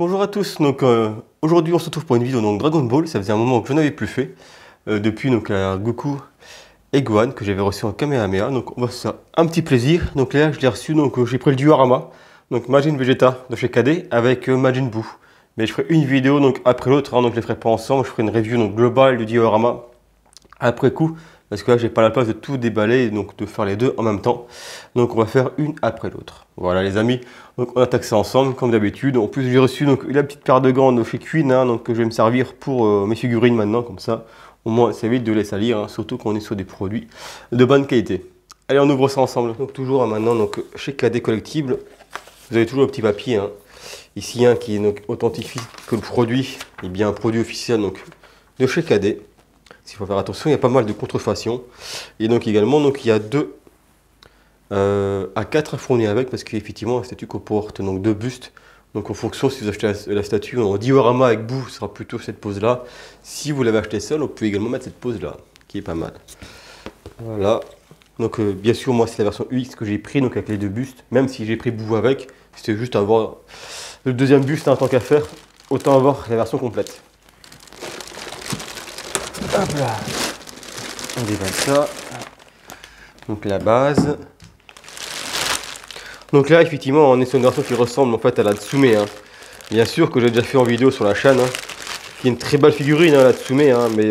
Bonjour à tous, donc aujourd'hui on se retrouve pour une vidéo donc Dragon Ball, ça faisait un moment que je n'avais plus fait, depuis donc Goku et Gohan que j'avais reçu en Kamehameha, donc on va se faire un petit plaisir, donc là je l'ai reçu, donc j'ai pris le diorama, donc Majin Vegeta de chez KD avec Majin Buu, mais je ferai une vidéo donc après l'autre, hein, donc je les ferai pas ensemble, je ferai une review donc globale du diorama après coup, parce que là j'ai pas la place de tout déballer et donc de faire les deux en même temps. Donc on va faire une après l'autre. Voilà les amis, donc on attaque ça ensemble comme d'habitude. En plus j'ai reçu donc la petite paire de gants de chez Queen, hein, donc que je vais me servir pour mes figurines maintenant, comme ça au moins ça évite de les salir, hein, surtout quand on est sur des produits de bonne qualité. Allez, on ouvre ça ensemble. Donc toujours maintenant donc chez KD Collectibles, vous avez toujours le petit papier, hein, ici, hein, qui donc authentifie que le produit est bien un produit officiel donc de chez KD. Il faut faire attention, il y a pas mal de contrefaçons. Et donc également, donc, il y a deux A4 à fournir avec, parce qu'effectivement, la statue comporte donc deux bustes. Donc en fonction, si vous achetez la statue en diorama avec bout, ce sera plutôt cette pose-là. Si vous l'avez acheté seul, on peut également mettre cette pose-là, qui est pas mal. Voilà. Donc bien sûr, moi, c'est la version UX que j'ai pris, donc avec les deux bustes. Même si j'ai pris bout avec, c'était juste avoir le deuxième buste, hein, tant qu'à faire, autant avoir la version complète. Hop là, on déballe ça. Donc la base. Donc là, effectivement, on est sur une version qui ressemble en fait à la Tsume, hein. Bien sûr que j'ai déjà fait en vidéo sur la chaîne, hein, qui est une très belle figurine, hein, la Tsume, hein, mais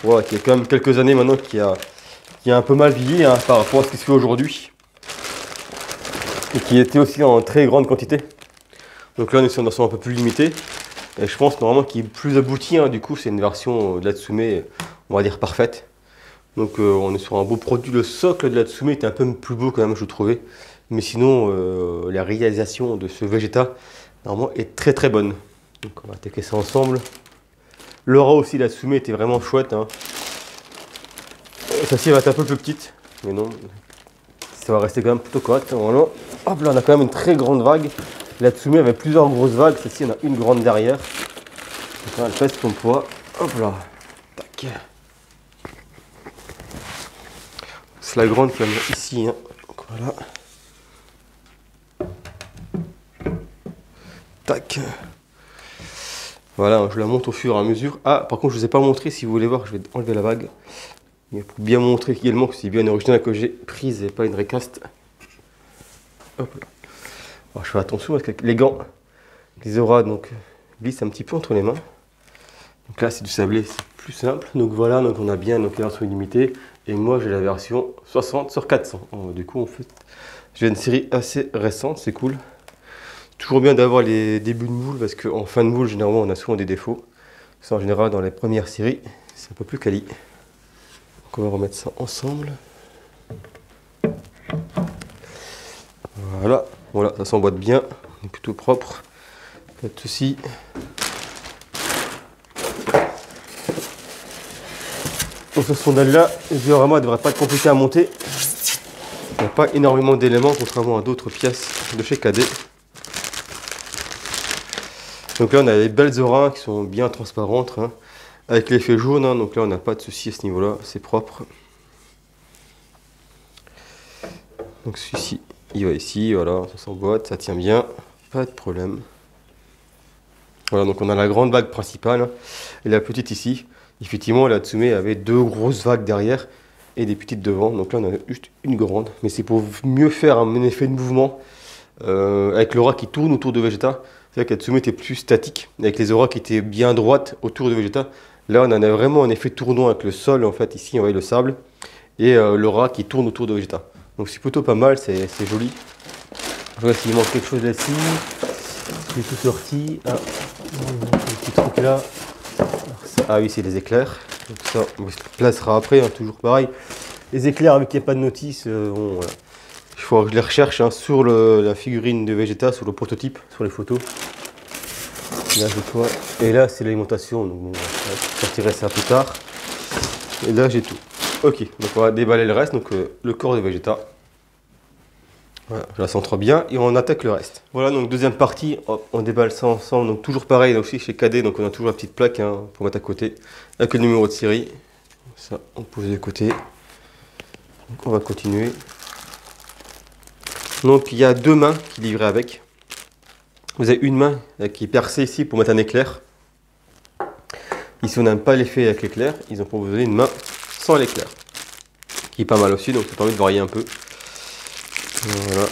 voilà, qui a quand même quelques années maintenant qui a un peu mal vieilli, hein, par rapport à ce qui se fait aujourd'hui. Et qui était aussi en très grande quantité. Donc là, on est sur une version un peu plus limitée. Et je pense normalement qui est plus abouti, hein, du coup, c'est une version de la Tsume, on va dire parfaite. Donc on est sur un beau produit. Le socle de la Tsume était un peu plus beau quand même, je trouvais. Mais sinon, la réalisation de ce Vegeta, normalement, est très très bonne. Donc on va attaquer ça ensemble. L'aura aussi, la Tsume était vraiment chouette, hein. Celle-ci va être un peu plus petite. Mais non, ça va rester quand même plutôt correct. Voilà. Hop là, on a quand même une très grande vague. La Tsume avait plusieurs grosses vagues. Celle-ci, on a une grande derrière. Donc là, elle pèse son poids. Hop là. Tac. C'est la grande qui va venir ici, hein. Donc voilà. Tac. Voilà, je la monte au fur et à mesure. Ah, par contre, je ne vous ai pas montré, si vous voulez voir, je vais enlever la vague. Mais pour bien montrer également que c'est bien une originale que j'ai prise et pas une récaste. Hop là. Alors, je fais attention parce que les gants, les auras donc glissent un petit peu entre les mains. Donc là, c'est du sablé, c'est plus simple. Donc voilà, donc on a bien donc, la version illimitée. Et moi, j'ai la version 60 sur 400. Du coup, en fait, j'ai une série assez récente, c'est cool. Toujours bien d'avoir les débuts de moule parce qu'en fin de moule, généralement, on a souvent des défauts. Ça, en général, dans les premières séries, c'est un peu plus quali. Donc, on va remettre ça ensemble. Voilà, voilà, ça s'emboîte bien. On est plutôt propre. Pas de soucis. Donc, ce sondage-là, le diorama ne devrait pas être compliqué à monter. Il n'y a pas énormément d'éléments, contrairement à d'autres pièces de chez KD. Donc là, on a les belles auras qui sont bien transparentes, hein, avec l'effet jaune, hein, donc là, on n'a pas de souci à ce niveau-là, c'est propre. Donc celui-ci, il va ici, voilà, ça s'emboîte, ça tient bien, pas de problème. Voilà, donc on a la grande vague principale, hein, et la petite ici. Effectivement, la Tsume avait deux grosses vagues derrière et des petites devant, donc là, on a juste une grande. Mais c'est pour mieux faire un effet de mouvement, avec l'aura qui tourne autour de Vegeta. C'est vrai que la Tsume était plus statique, avec les auras qui étaient bien droites autour de Vegeta. Là, on en a vraiment un effet tournant avec le sol, en fait, ici, on voit le sable, et l'aura qui tourne autour de Vegeta. Donc c'est plutôt pas mal, c'est joli. Je vois s'il manque quelque chose là-dessus. C'est tout sorti. Ah, un petit truc là. Ah oui, c'est les éclairs. Donc ça, on se placera après, hein, toujours pareil. Les éclairs avec il n'y a pas de notice, bon, voilà. Il faut que je les recherche, hein, sur la figurine de Vegeta, sur le prototype, sur les photos. Là, je vois. Et là, c'est l'alimentation. Donc, bon, je sortirai ça plus tard. Et là, j'ai tout. Ok, donc on va déballer le reste. Donc, le corps de Vegeta. Voilà, je la centre bien et on attaque le reste. Voilà, donc deuxième partie, hop, on déballe ça ensemble. Donc, toujours pareil, là aussi chez KD. Donc, on a toujours la petite plaque, hein, pour mettre à côté avec le numéro de série. Ça, on pose de côté. Donc, on va continuer. Donc il y a deux mains qui livrent avec. vous avez une main qui est percée ici pour mettre un éclair. Ici on n'aime pas l'effet avec l'éclair, ils ont proposé une main sans l'éclair, qui est pas mal aussi, donc ça permet de varier un peu. Voilà.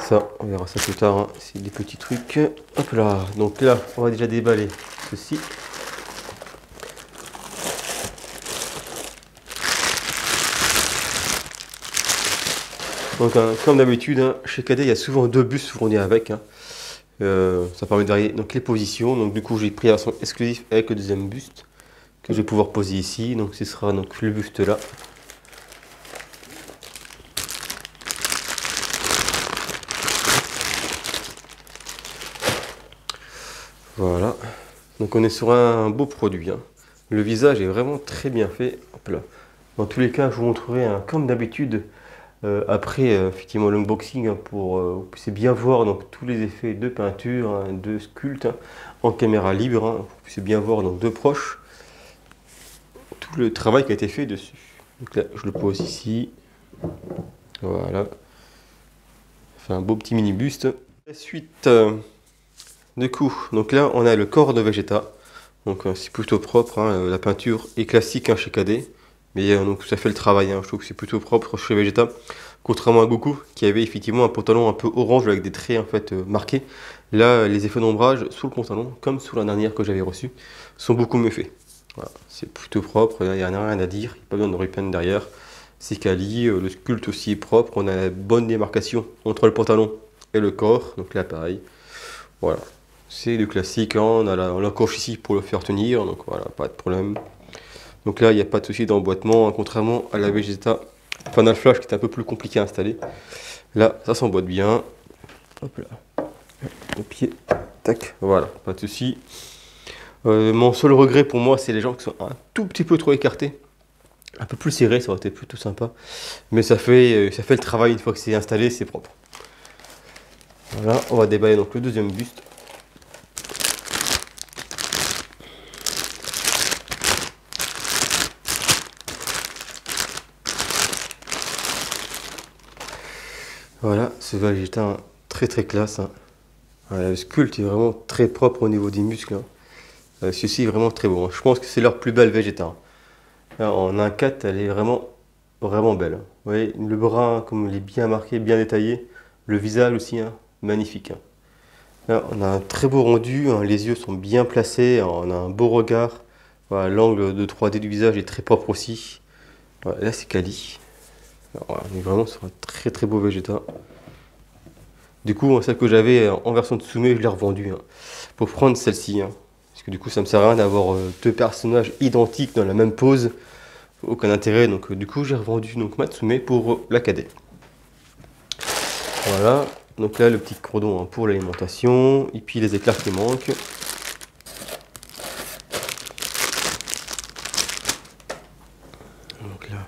Ça, on verra ça plus tard, hein. C'est des petits trucs. Hop là, donc là, on va déjà déballer ceci. Donc, comme d'habitude, hein, chez Cadet, il y a souvent 2 bustes fournis avec. Hein. Ça permet de varier donc, les positions. Donc, du coup, j'ai pris la version exclusive avec le deuxième buste que je vais pouvoir poser ici. Donc, ce sera donc le buste là. Voilà, donc on est sur un beau produit. Hein. Le visage est vraiment très bien fait. Hop là. Dans tous les cas, je vous montrerai comme d'habitude après effectivement l'unboxing hein, pour vous puissiez bien voir donc, tous les effets de peinture, hein, de sculpte hein, en caméra libre. Hein, vous puissiez bien voir donc, de proche tout le travail qui a été fait dessus. Donc là, je le pose ici. Voilà. Fait un beau petit mini buste. Ensuite. Du coup, donc là on a le corps de Vegeta, donc c'est plutôt propre, hein, la peinture est classique hein, chez Cadet, mais donc ça fait le travail, hein, je trouve que c'est plutôt propre chez Vegeta, contrairement à Goku qui avait effectivement un pantalon un peu orange avec des traits en fait marqués. Là les effets d'ombrage sous le pantalon, comme sous la dernière que j'avais reçue, sont beaucoup mieux faits. Voilà, c'est plutôt propre, il n'y a rien à dire, il n'y a pas besoin de repeindre derrière, c'est quali, le sculpte aussi est propre, on a la bonne démarcation entre le pantalon et le corps, donc là pareil, voilà. C'est du classique, hein. On a l'encoche ici pour le faire tenir, donc voilà, pas de problème. Donc là, il n'y a pas de souci d'emboîtement, hein, contrairement à la Vegeta Final Flash qui est un peu plus compliqué à installer. Là, ça s'emboîte bien. Hop là, le pied, tac, voilà, pas de souci. Mon seul regret pour moi, c'est les gens qui sont un tout petit peu trop écartés. Un peu plus serré, ça aurait été plutôt sympa. Mais ça fait le travail une fois que c'est installé, c'est propre. Voilà, on va déballer donc le deuxième buste. Voilà, ce Vegeta très très classe. Hein. Voilà, le sculpte est vraiment très propre au niveau des muscles. Hein. Ceci est vraiment très beau. Hein. Je pense que c'est leur plus belle Vegeta. Hein. Là, en 1/4, elle est vraiment vraiment belle. Hein. Vous voyez, le bras, comme il est bien marqué, bien détaillé. Le visage aussi, hein, magnifique. Hein. Là, on a un très beau rendu. Hein. Les yeux sont bien placés. Hein. On a un beau regard. Voilà, l'angle de 3D du visage est très propre aussi. Voilà, là, c'est quali. Alors, on est vraiment sur un très très beau Vegeta. Du coup, celle que j'avais en version de Tsume, je l'ai revendue. Hein, pour prendre celle-ci. Hein, parce que du coup, ça me sert à rien d'avoir 2 personnages identiques dans la même pose. Aucun intérêt. Donc du coup, j'ai revendu donc, ma Tsume pour la Cadet. Voilà. Donc là, le petit cordon hein, pour l'alimentation. Et puis les éclairs qui manquent. Donc là.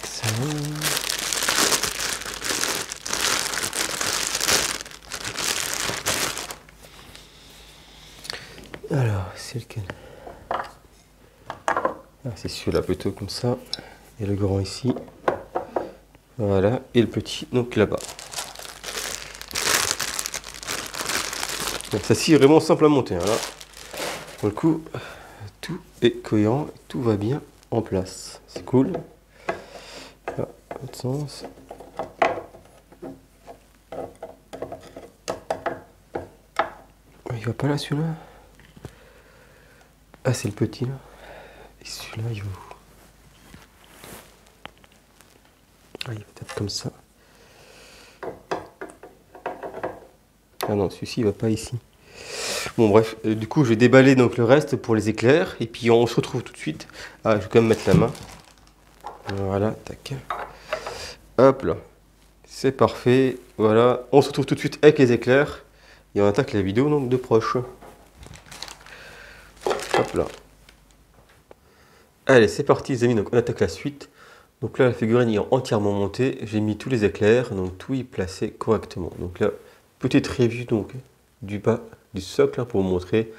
Ça. Alors, c'est lequel? Ah, c'est celui-là plutôt comme ça. Et le grand ici. Voilà. Et le petit, donc là-bas. Ça c'est vraiment simple à monter. Hein, là. Pour le coup, tout est cohérent, tout va bien en place. C'est cool. Là, l'autre sens. Il va pas là celui-là? Ah, c'est le petit là. Et celui-là, il va où? Ah, il va peut-être comme ça. Ah non, celui-ci, il va pas ici. Bon, bref, du coup, je vais déballer donc le reste pour les éclairs. Et puis, on se retrouve tout de suite. Ah, je vais quand même mettre la main. Voilà, tac. Hop là. C'est parfait. Voilà, on se retrouve tout de suite avec les éclairs. Et on attaque la vidéo donc de proche. Hop là. Allez, c'est parti les amis, donc on attaque la suite. Donc là, la figurine est entièrement montée. J'ai mis tous les éclairs, donc tout est placé correctement. Donc là, petite review donc du bas du socle hein, pour vous montrer.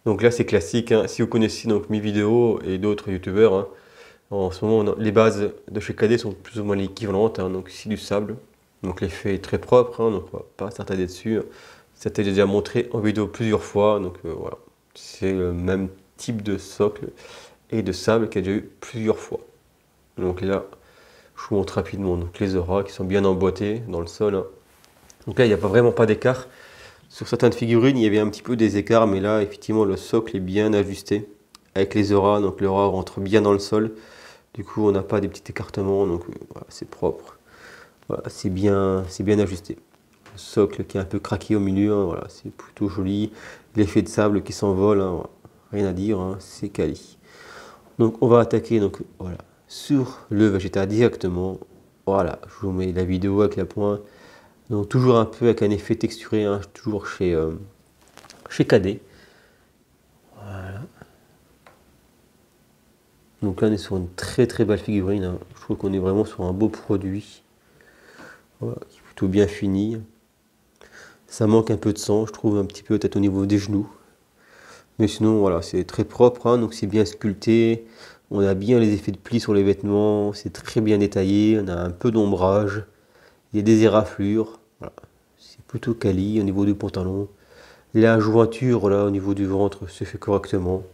Donc là c'est classique, hein. Si vous connaissez donc mes vidéos et d'autres youtubeurs, hein, en ce moment les bases de chez KD sont plus ou moins équivalentes, hein. Donc ici du sable, donc l'effet est très propre, hein, donc on va pas s'attarder dessus. Ça t'est déjà montré en vidéo plusieurs fois, donc voilà. C'est le même type de socle et de sable qu'il y a déjà eu plusieurs fois. Donc là, je vous montre rapidement donc, les auras qui sont bien emboîtées dans le sol, hein. Donc là, il n'y a vraiment pas d'écart. Sur certaines figurines, il y avait un petit peu des écarts, mais là, effectivement, le socle est bien ajusté avec les auras. Donc l'aura rentre bien dans le sol. Du coup, on n'a pas des petits écartements, donc voilà, c'est propre. Voilà, c'est bien ajusté. Le socle qui est un peu craqué au milieu, hein, voilà, c'est plutôt joli. L'effet de sable qui s'envole, hein, rien à dire, hein, c'est quali. Donc on va attaquer donc, voilà, sur le Vegeta directement. Voilà, je vous mets la vidéo avec la pointe. Donc toujours un peu avec un effet texturé, hein, toujours chez KD. Voilà. Donc là on est sur une très belle figurine, hein. Je trouve qu'on est vraiment sur un beau produit. Voilà, qui est plutôt bien fini. Ça manque un peu de sang, je trouve un petit peu peut-être au niveau des genoux. Mais sinon voilà, c'est très propre, hein, donc c'est bien sculpté. On a bien les effets de plis sur les vêtements, c'est très bien détaillé, on a un peu d'ombrage. Il y a des éraflures, voilà. C'est plutôt quali au niveau du pantalon. La jointure là au niveau du ventre se fait correctement.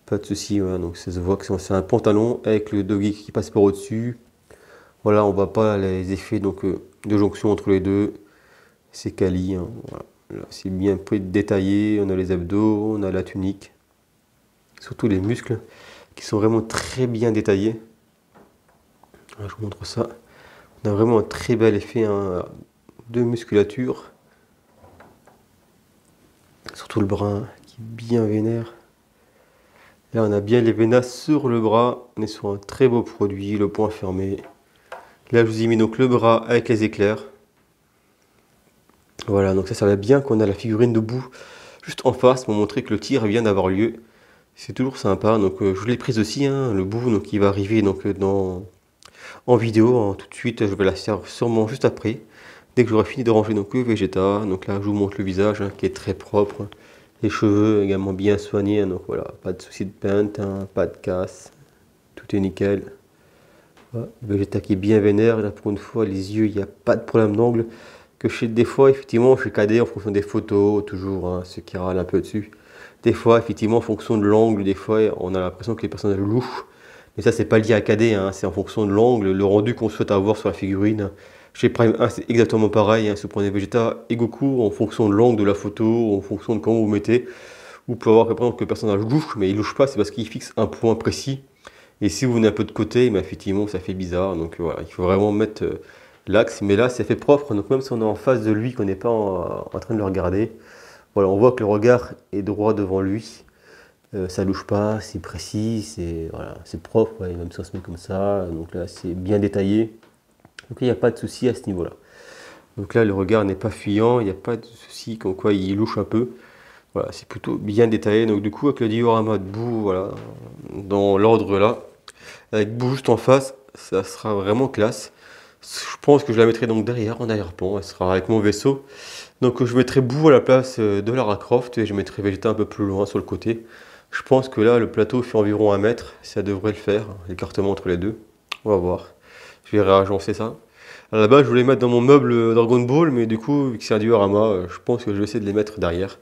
Pas de souci, voilà. Donc ça se voit que c'est un pantalon avec le doggy qui passe par au-dessus. Voilà, on voit pas les effets donc, de jonction entre les deux. C'est quali, hein, voilà. C'est bien détaillé, on a les abdos, on a la tunique. Surtout les muscles qui sont vraiment très bien détaillés. Alors, je vous montre ça. On a vraiment un très bel effet, hein, de musculature. Surtout le bras qui est bien vénère. Là on a bien les vénas sur le bras. On est sur un très beau produit, le point fermé. Là je vous ai mis donc le bras avec les éclairs. Voilà, donc ça va bien qu'on a la figurine debout juste en face pour montrer que le tir vient d'avoir lieu. C'est toujours sympa, donc je vous l'ai prise aussi, hein, le bout donc, qui va arriver donc, en vidéo, hein, tout de suite. Je vais la faire sûrement juste après, dès que j'aurai fini de ranger donc, le Vegeta. Donc là je vous montre le visage, hein, qui est très propre. Les cheveux également bien soignés, hein, donc voilà, pas de souci de peinte, hein, pas de casse, tout est nickel. Voilà, Vegeta qui est bien vénère, là pour une fois les yeux, il n'y a pas de problème d'angle. Que chez des fois, effectivement, chez KD, en fonction des photos, toujours, hein, ceux qui râlent un peu dessus. Des fois, effectivement, en fonction de l'angle, des fois, on a l'impression que les personnages louches. Mais ça, c'est pas lié à KD, hein, c'est en fonction de l'angle, le rendu qu'on souhaite avoir sur la figurine. Chez Prime 1, c'est exactement pareil, hein, si vous prenez Vegeta et Goku, en fonction de l'angle de la photo, en fonction de comment vous mettez, vous pouvez avoir par exemple que le personnage louche, mais il louche pas, c'est parce qu'il fixe un point précis. Et si vous venez un peu de côté, ben, effectivement, ça fait bizarre. Donc voilà, il faut vraiment mettre l'axe, mais là c'est fait propre, donc même si on est en face de lui, qu'on n'est pas en train de le regarder, voilà, on voit que le regard est droit devant lui, ça louche pas, c'est précis, c'est voilà, propre, ouais, même si on se met comme ça, donc là c'est bien détaillé, donc il n'y a pas de souci à ce niveau là. Donc là le regard n'est pas fuyant, il n'y a pas de souci comme quoi il louche un peu, voilà, c'est plutôt bien détaillé. Donc du coup avec le diorama debout, voilà, dans l'ordre là, avec bout juste en face, ça sera vraiment classe. Je pense que je la mettrai donc derrière, en arrière-plan, elle sera avec mon vaisseau. Donc je mettrai Boo à la place de Lara Croft et je mettrai Vegeta un peu plus loin sur le côté. Je pense que là, le plateau fait environ 1 mètre, ça devrait le faire, l'écartement entre les deux. On va voir. Je vais réagencer ça. À la base, je voulais mettre dans mon meuble Dragon Ball, mais du coup, vu que c'est un diorama, je pense que je vais essayer de les mettre derrière.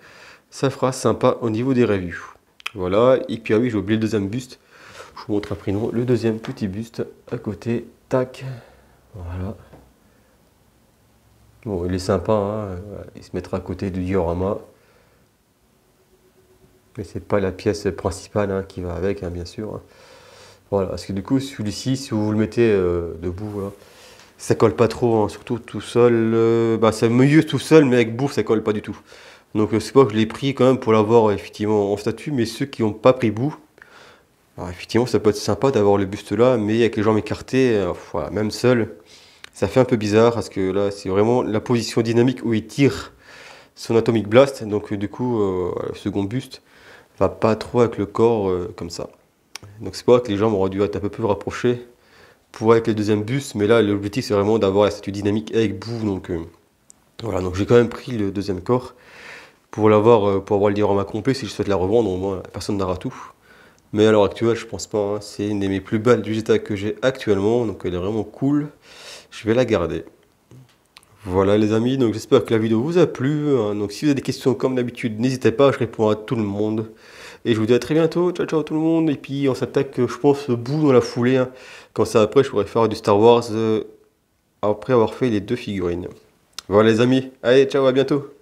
Ça fera sympa au niveau des reviews. Voilà, et puis ah oui, j'ai oublié le deuxième buste. Je vous montre après non, le deuxième petit buste à côté. Tac. Voilà. Bon, il est sympa, hein. Il se mettra à côté du diorama. Mais c'est pas la pièce principale, hein, qui va avec, hein, bien sûr, hein. Voilà, parce que du coup, celui-ci, si vous le mettez debout, voilà, ça colle pas trop, hein, surtout tout seul. Bah, c'est mieux tout seul, mais avec bouffe, ça colle pas du tout. Donc c'est pas que je l'ai pris quand même pour l'avoir effectivement en statue, mais ceux qui n'ont pas pris bout, alors, effectivement, ça peut être sympa d'avoir le buste là, mais avec les jambes écartées, voilà, même seul, ça fait un peu bizarre parce que là, c'est vraiment la position dynamique où il tire son Atomic Blast. Donc, du coup, le second buste va pas trop avec le corps comme ça. Donc, c'est pas que les jambes auraient dû être un peu plus rapprochées pour avec le deuxième buste, mais là, l'objectif c'est vraiment d'avoir la statue dynamique avec bout. Donc, voilà, donc j'ai quand même pris le deuxième corps pour avoir le diorama complet si je souhaite la revendre, au moins personne n'aura tout. Mais à l'heure actuelle, je pense pas, hein. C'est une de mes plus belles Vegeta que j'ai actuellement, donc elle est vraiment cool. Je vais la garder. Voilà les amis, donc j'espère que la vidéo vous a plu, hein. Donc si vous avez des questions comme d'habitude, n'hésitez pas, je réponds à tout le monde. Et je vous dis à très bientôt, ciao ciao tout le monde. Et puis on s'attaque, je pense, bout dans la foulée, hein. Comme ça après je pourrais faire du Star Wars après avoir fait les deux figurines. Voilà les amis, allez ciao, à bientôt.